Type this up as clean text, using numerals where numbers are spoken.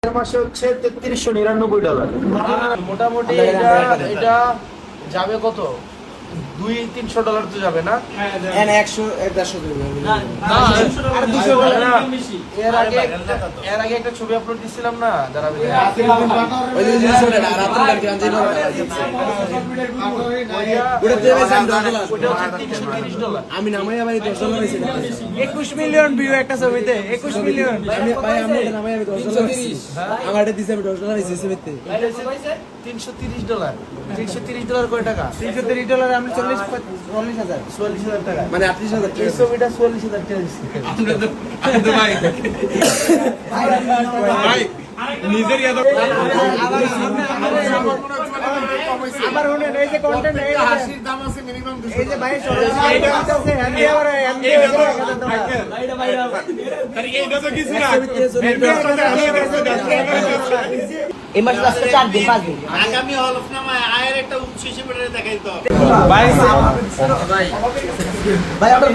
মাসে হচ্ছে $3399। মোটামুটি এটা যাবে কত $200-300 তো যাবে না? এর 100-150 এর আগে একটা ছবি আপলোড দিছিলাম না যারা আমি নামাইয়া ভাই $10 হইছে 21 মিলিয়ন ভিউ একটা ছবিতে 21 মিলিয়ন আমি ভাই আমি নামাইয়া $10 আমার এটা দিছে আমি $10 হইছে ছবিতে $330 $330 কয় টাকা? $330 আমি 40,000 টাকা মানে 38,000 এই ছবিটা 40,000 টাকা দিছি। ভাই নিজের ইয়াদ আবার শুনেন এই যে কন্টেন্ট এই হাসির দাম আছে মিনিমাম 200 এই যে ভাই চলছে এমবি আবার এমবি আরে এইটা তো কিছু না এই মাসে লাস্ট 4 দিন 5 দিন আগামী হলফনামায় আয়ের একটা উৎস হিসেবে দেখাইতো ভাই আমরা